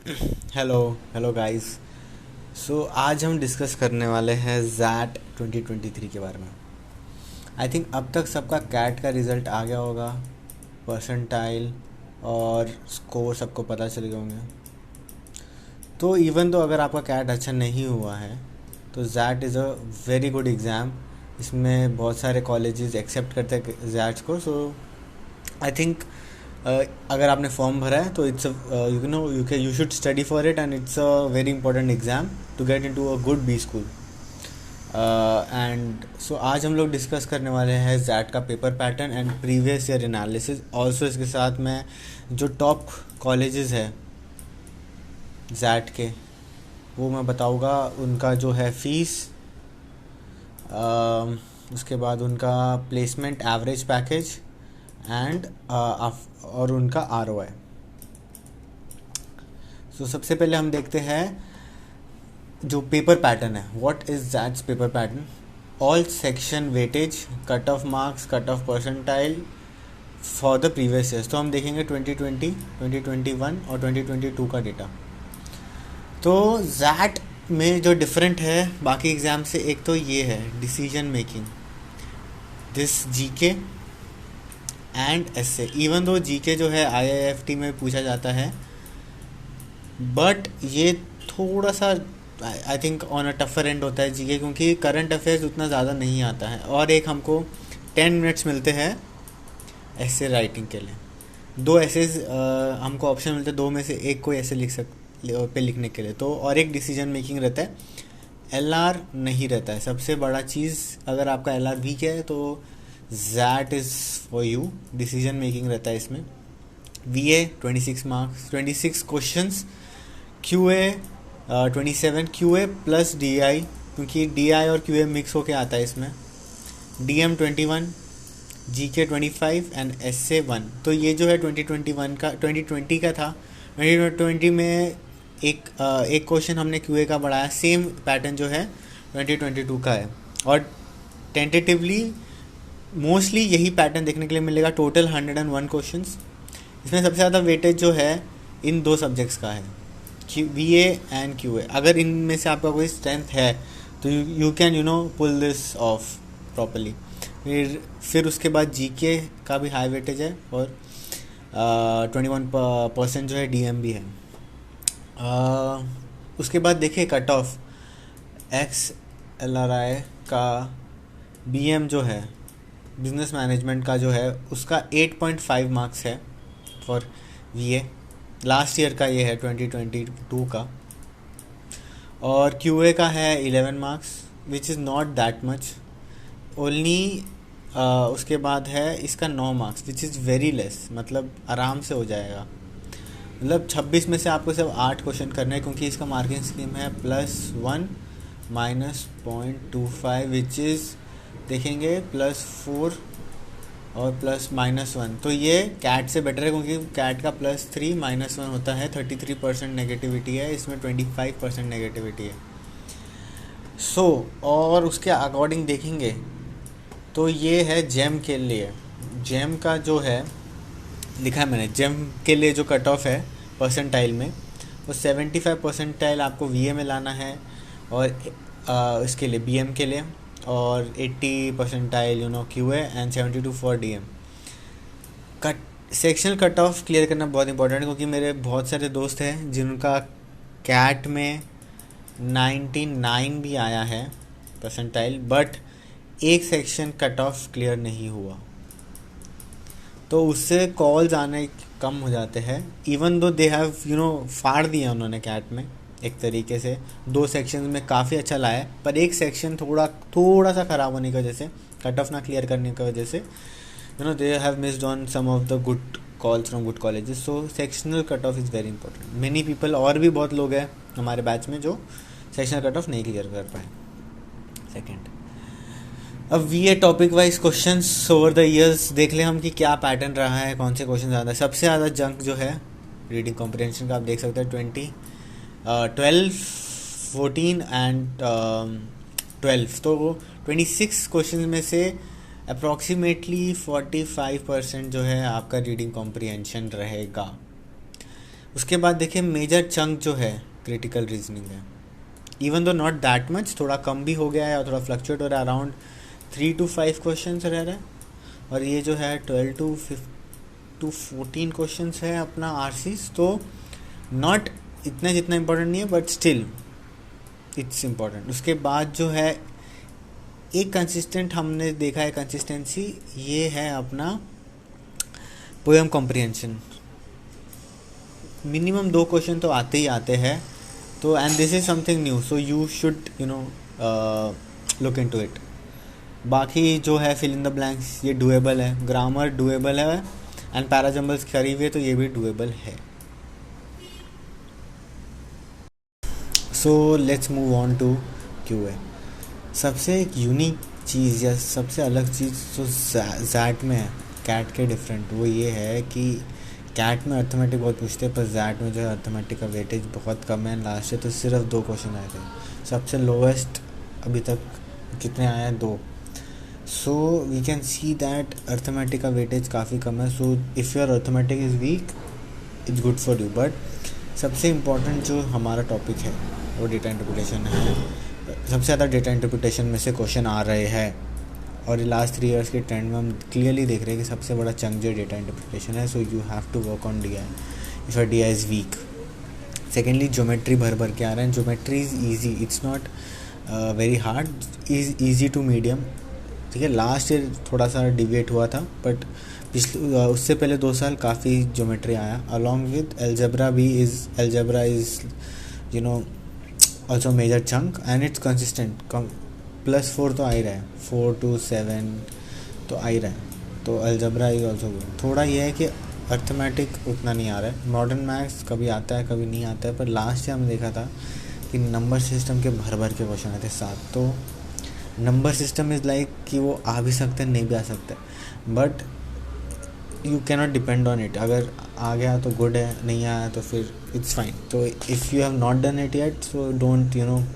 Hello hello guys. सो आज हम discuss करने वाले हैं जैट 2023 के बारे में। आई थिंक अब तक सबका कैट का रिज़ल्ट आ गया होगा, परसेंटाइल और स्कोर सबको पता चल गए होंगे। तो इवन तो अगर आपका कैट अच्छा नहीं हुआ है तो XAT is a very good exam. इसमें बहुत सारे कॉलेजेस एक्सेप्ट करते हैं जैट्स को। सो आई थिंक अगर आपने फॉर्म भरा है तो it's you should study for it and it's a very important exam to get into a good B school. And so आज हम लोग डिस्कस करने वाले हैं जैट का paper pattern and previous year analysis. Also इसके साथ में जो टॉप कॉलेजेस है जैट के वो मैं बताऊँगा, उनका जो है फीस, उसके बाद उनका प्लेसमेंट एवरेज पैकेज एंड और उनका आरओआई। सो सबसे पहले हम देखते हैं जो पेपर पैटर्न है। What is that's paper pattern? All section weightage, cut off marks, cut off percentile for the previous years. तो हम देखेंगे 2020, 2021 और 2022 का डेटा। तो जैट में जो डिफरेंट है बाकी एग्ज़ाम से, एक तो ये है decision making, this GK and SA. Even though GK जो है आईआईएफटी में पूछा जाता है, बट ये थोड़ा सा I think on a tougher and होता है जीके, क्योंकि करंट अफेयर्स उतना ज़्यादा नहीं आता है। और एक हमको 10 मिनट्स मिलते हैं ऐसे राइटिंग के लिए। दो ऐसे हमको ऑप्शन मिलते हैं, दो में से एक कोई ऐसे पे लिखने के लिए। तो और एक डिसीजन मेकिंग रहता है, एलआर नहीं रहता है। सबसे बड़ा चीज़, अगर आपका एलआर वीक है तो that is for you. Decision making रहता है इसमें। VA 26 marks, 26 questions, QA 27, QA plus DI, क्योंकि डीआई और क्यूए मिक्स होके आता है इसमें। DM 21, GK 25 and SA 1। तो ये जो है 2021 का, 2020 का था। 2020 में एक क्वेश्चन हमने क्यूए का बढ़ाया। सेम पैटर्न जो है 2022 का है, और टेंटेटिवली मोस्टली यही पैटर्न देखने के लिए मिलेगा। Total 101 questions. इसमें सबसे ज़्यादा वेटेज जो है इन दो सब्जेक्ट्स का है, V A and Q A. अगर इनमें से आपका कोई स्ट्रेंथ है तो you can pull this off properly. फिर उसके बाद जी के का भी हाई वेटेज है, और 21% जो है डी एम भी है। उसके बाद देखिए cut off x L R आई का, बी एम जो है बिजनेस मैनेजमेंट का जो है उसका 8.5 मार्क्स है for V A. Last year का ये है 2022 का। और क्यू ए का है 11 marks, which is not that much only. उसके बाद है इसका 9 marks, which is very less, मतलब आराम से हो जाएगा। मतलब 26 में से आपको सिर्फ 8 क्वेश्चन करने हैं, क्योंकि इसका मार्किंग स्कीम है +1 -0.25, विच इज़ देखेंगे +4 और +-1। तो ये कैट से बेटर है, क्योंकि कैट का +3 -1 होता है। 33% नेगेटिविटी है इसमें, 25% नेगेटिविटी है। और उसके अकॉर्डिंग देखेंगे तो ये है जेम के लिए। जेम का जो है लिखा है मैंने, जेम के लिए जो कट ऑफ है परसेंटाइल में, वो 75 परसेंटाइल आपको वीए में लाना है, और इसके लिए बीएम के लिए, और 80 percentile QA and 72 for DM. Cut sectional cut of clear करना बहुत इंपॉर्टेंट है, क्योंकि मेरे बहुत सारे दोस्त हैं जिनका कैट में 99 भी आया है परसेंटाइल, बट एक सेक्शन कट ऑफ क्लियर नहीं हुआ, तो उससे कॉल्स आने कम हो जाते हैं। इवन दो दे हैव फाड़ दिया उन्होंने कैट में एक तरीके से। 2 सेक्शन में काफ़ी अच्छा लाया है, पर एक सेक्शन थोड़ा सा ख़राब होने की वजह से, कट ऑफ ना क्लियर करने की वजह से they have missed on some of the good calls from good colleges. So sectional cut off is very important. Many people, और भी बहुत लोग हैं हमारे बैच में जो सेक्शनल कट ऑफ नहीं क्लियर कर पाए। सेकेंड, अब V A topic wise questions over the years देख लें हम कि क्या पैटर्न रहा है, कौन से क्वेश्चन ज़्यादा। सबसे ज़्यादा जंक जो है रीडिंग कॉम्प्रिहेंशन का, आप देख सकते हैं 12, 14 एंड 12। तो 26 क्वेश्चन में से अप्रॉक्सीमेटली 45% जो है आपका रीडिंग कॉम्प्रिहेंशन रहेगा। उसके बाद देखिए मेजर चंक जो है क्रिटिकल रीजनिंग है, even though not that much, थोड़ा कम भी हो गया है और थोड़ा फ्लक्चुएट हो रहा है, अराउंड 3 to 5 क्वेश्चन रह रहा है। और ये जो है 12 to 14 क्वेश्चन है अपना आरसीज, तो नॉट इतना जितना इम्पोर्टेंट नहीं है बट स्टिल इट्स इम्पोर्टेंट। उसके बाद जो है एक कंसिस्टेंट हमने देखा है कंसिस्टेंसी, ये है अपना पोएम कॉम्प्रिहेंशन। मिनिमम 2 क्वेश्चन तो आते ही आते हैं, तो and this is something new, so you should look into it. बाकी जो है फिल इन द ब्लैंक्स ये डुएबल है, ग्रामर डुएबल है, एंड पैराजम्बल्स करी हुई है तो ये भी डुएबल है। So let's move on to QA. सबसे एक यूनिक चीज़ या सबसे अलग चीज़ जो जैट में है कैट के डिफरेंट, वो ये है कि कैट में अर्थमेटिक बहुत पूछते हैं पर जैट में जो है अर्थमेटिक का वेटेज बहुत कम है। लास्ट तो सिर्फ 2 क्वेश्चन आए थे, सबसे लोवेस्ट अभी तक कितने आए हैं, 2। So we can see that arithmetic का वेटेज काफ़ी कम है। So if your arithmetic is weak it's good for you. But सबसे इम्पॉर्टेंट जो हमारा टॉपिक है वो डेटा इंटरप्रिटेशन है। सबसे ज़्यादा डेटा इंटरप्रिटेशन में से क्वेश्चन आ रहे हैं, और ये लास्ट 3 ईयर्स के ट्रेंड में हम क्लियरली देख रहे हैं कि सबसे बड़ा चंक जो डेटा इंटरप्रिटेशन है। So you have to work on D I if your D I is weak. Secondly geometry भर भर के आ रहे हैं। Geometry is easy, it's not very hard, is easy to medium. ठीक है, लास्ट ईयर थोड़ा सा डिविएट हुआ था बट पिछले उससे पहले 2 साल काफ़ी ज्योमेट्री आया। अलॉन्ग विद एल्जेब्रा भी algebra is you know also major chunk and it's consistent. +4 तो आ ही रहा है, 4 to 7 तो आ ही रहा है, तो अलजबरा इज ऑल्सो गुड। थोड़ा ये है कि अर्थमेटिक उतना नहीं आ रहा है। मॉडर्न मैथ्स कभी आता है कभी नहीं आता है, पर लास्ट ईयर हमने देखा था कि नंबर सिस्टम के भर भर के क्वेश्चन आए थे 7। तो नंबर सिस्टम इज़ लाइक कि वो आ भी सकते हैं नहीं भी आ सकते, but you can not depend on it. अगर आ गया तो गुड है, नहीं आया तो फिर इट्स फाइन। तो if you have not done it yet so don't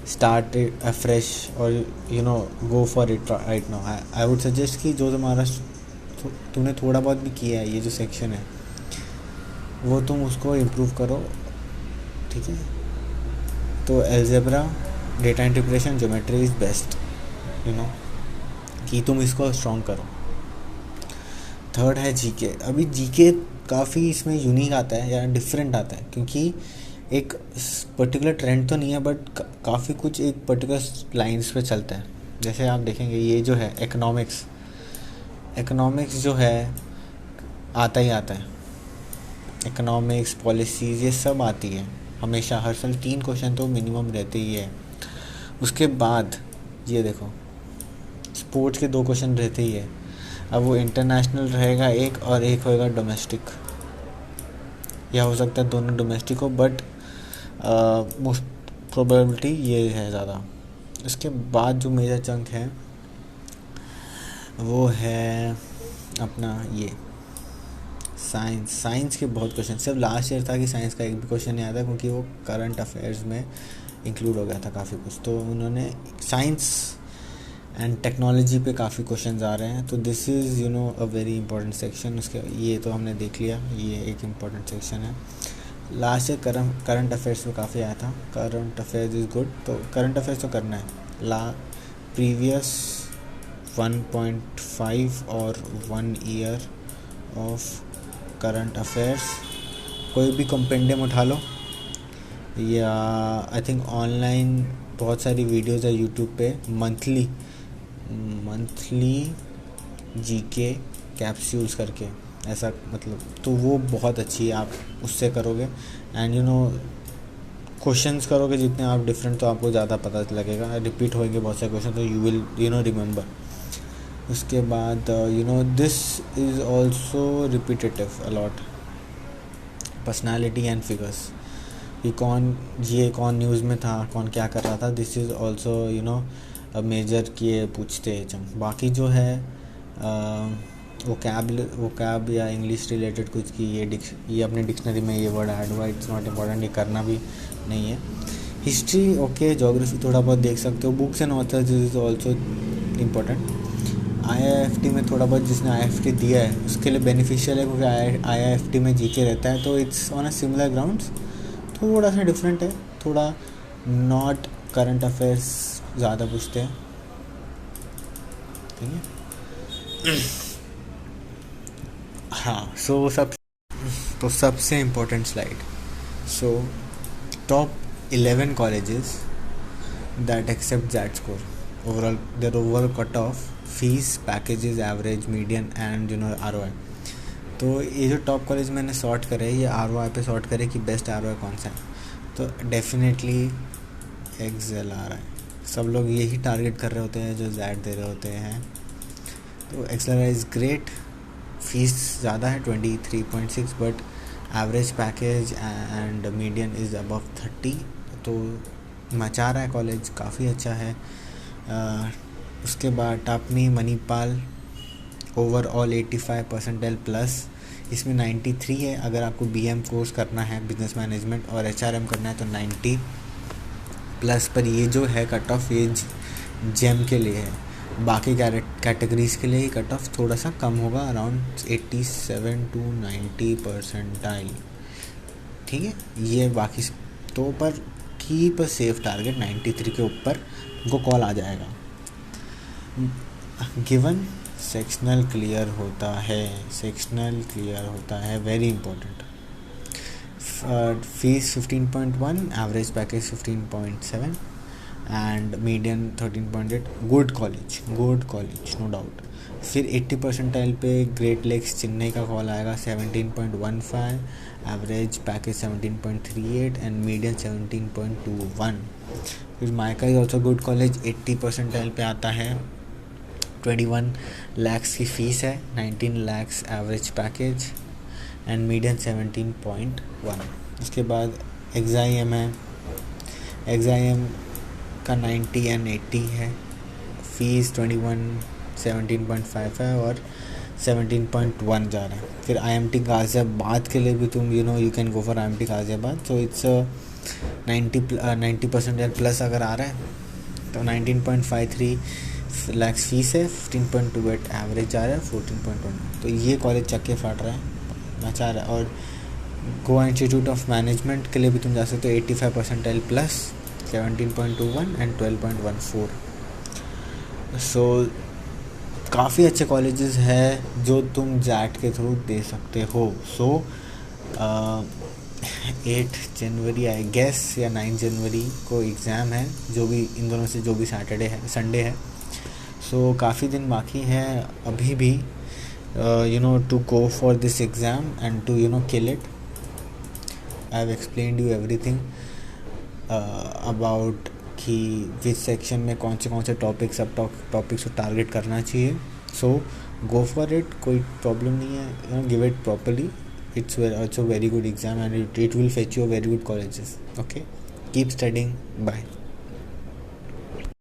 start it afresh or go for it right now. I would suggest कि जो तुम्हारा तूने थोड़ा बहुत भी किया है, ये जो सेक्शन है वो तुम उसको इम्प्रूव करो। ठीक है, तो algebra, data interpretation, geometry is best, कि तुम इसको स्ट्रॉन्ग करो। थर्ड है जीके। अभी जीके काफ़ी इसमें यूनिक आता है या डिफरेंट आता है, क्योंकि एक पर्टिकुलर ट्रेंड तो नहीं है बट काफ़ी कुछ एक पर्टिकुलर लाइंस पे चलता है। जैसे आप देखेंगे ये जो है इकोनॉमिक्स जो है आता ही आता है। इकोनॉमिक्स, पॉलिसीज़, ये सब आती है हमेशा, हर साल 3 क्वेश्चन तो मिनिमम रहते ही है। उसके बाद ये देखो स्पोर्ट्स के 2 क्वेश्चन रहते ही है। अब वो इंटरनेशनल रहेगा एक और एक होएगा डोमेस्टिक, या हो सकता है दोनों डोमेस्टिक हो, बट मोस्ट प्रोबेबिलिटी ये है ज़्यादा। इसके बाद जो मेजर चंक है वो है अपना ये साइंस के बहुत क्वेश्चन। सिर्फ लास्ट ईयर था कि साइंस का एक भी क्वेश्चन नहीं आया था, क्योंकि वो करंट अफेयर्स में इंक्लूड हो गया था काफ़ी कुछ। तो उन्होंने साइंस एंड टेक्नोलॉजी पे काफ़ी क्वेश्चंस आ रहे हैं, तो this is a very important section. उसके ये तो हमने देख लिया, ये एक इम्पॉर्टेंट सेक्शन है। लास्ट ईयर करंट अफेयर्स में काफ़ी आया था। करंट अफेयर्स इज़ गुड, तो करंट अफेयर्स तो करना है। प्रीवियस 1.5 और 1 ईयर ऑफ करंट अफेयर्स, कोई भी कंपेंडियम उठा लो, या आई थिंक ऑनलाइन बहुत सारी वीडियोज़ है यूट्यूब पे, मंथली जीके कैप्सूल्स करके, ऐसा मतलब, तो वो बहुत अच्छी है। आप उससे करोगे एंड क्वेश्चंस करोगे जितने आप डिफरेंट, तो आपको ज़्यादा पता लगेगा। रिपीट होएंगे बहुत सारे क्वेश्चन, तो यू विल रिमेंबर। उसके बाद this is also repetitive a lot, personality and figures, कि कौन न्यूज़ में था, कौन क्या कर रहा था। दिस इज़ ऑल्सो मेजर किए पूछते हैं जब। बाकी जो है वो कैब या इंग्लिश रिलेटेड कुछ की ये अपने डिक्शनरी में ये वर्ड ऐड हुआ, इट्स नॉट इम्पॉर्टेंट, ये करना भी नहीं है। हिस्ट्री ओके, ज्योग्राफी थोड़ा बहुत देख सकते हो। Books and authors is also important. IIFT में थोड़ा बहुत जिसने IIFT दिया है उसके लिए बेनिफिशियल है, क्योंकि IIFT में जीके रहता है, तो it's on a similar grounds. थोड़ा सा डिफरेंट है, थोड़ा नॉट करंट अफेयर्स ज़्यादा पूछते हैं, ठीक है। हाँ, सबसे important slide. So top 11 colleges that accept that score, overall their overall cut off, fees, packages, average, median and ROI। तो ये जो टॉप कॉलेज मैंने सॉर्ट करे, ये ROI पे सॉर्ट करे कि बेस्ट ROI कौन सा है, तो डेफिनेटली XLR है। सब लोग यही टारगेट कर रहे होते हैं जो जैड दे रहे होते हैं। तो XLR इज़ ग्रेट, फीस ज़्यादा है 23.6, but average package and median is above 30, तो मचा रहा है कॉलेज, काफ़ी अच्छा है। उसके बाद टापनी, मणिपाल, ओवरऑल 85 परसेंटाइल प्लस, इसमें 93 है। अगर आपको BM कोर्स करना है, बिजनेस मैनेजमेंट, और HRM करना है तो 90 प्लस। पर ये जो है कट ऑफ, ये जेम के लिए है, बाकी कैटेगरीज के लिए कट ऑफ थोड़ा सा कम होगा, अराउंड 87 to 90 परसेंटाइल, ठीक है। ये बाकी तो पर कीप सेफ टारगेट, 93 के ऊपर उनको कॉल आ जाएगा। गिवन सेक्शनल क्लियर होता है, very important. Fees 15.1, average package 15.7 and median 13.8। Good college, no doubt. फिर 80 परसेंटाइल पे ग्रेट लेक्स चेन्नई का कॉल आएगा, 17.15, एवरेज पैकेज 17.38 एंड मीडियन 17.21। फिर मायका is also good college, 80 percentile पे आता है, 21 lakhs की फ़ीस है, 19 lakhs average package and median 17.1। उसके बाद XIM है, XIM का 90 एंड 80 है, फीस 21, 17.5 है और 17.1 जा रहा है। फिर IMT गाज़ियाबाद के लिए भी तुम you can go for IMT Ghaziabad, so it's 90% plus अगर आ रहा है तो 19.53 lakhs फीस है, 15.28 एवरेज जा रहा है, 14.1। तो ये कॉलेज चक्के फाट रहा है, मचा रहा है। और गोवा इंस्टीट्यूट ऑफ मैनेजमेंट के लिए भी तुम जा सकते हो, 85 परसेंटाइल प्लस, 17.21 एंड 12.14। सो काफ़ी अच्छे कॉलेजेस हैं जो तुम जैट के थ्रू दे सकते हो। सो 8 जनवरी आई गेस या 9 जनवरी को एग्ज़ाम है, जो भी इन दोनों से जो भी संडे है। सो काफ़ी दिन बाकी है अभी भी, to go for this exam and to kill it. I have explained you everything about कि विच सेक्शन में कौन से टॉपिक्स, सब टॉपिक्स को टारगेट करना चाहिए। सो गो फॉर इट, कोई प्रॉब्लम नहीं है, give it properly. It's also very good exam and it will fetch you very good colleges. Okay, keep studying, bye.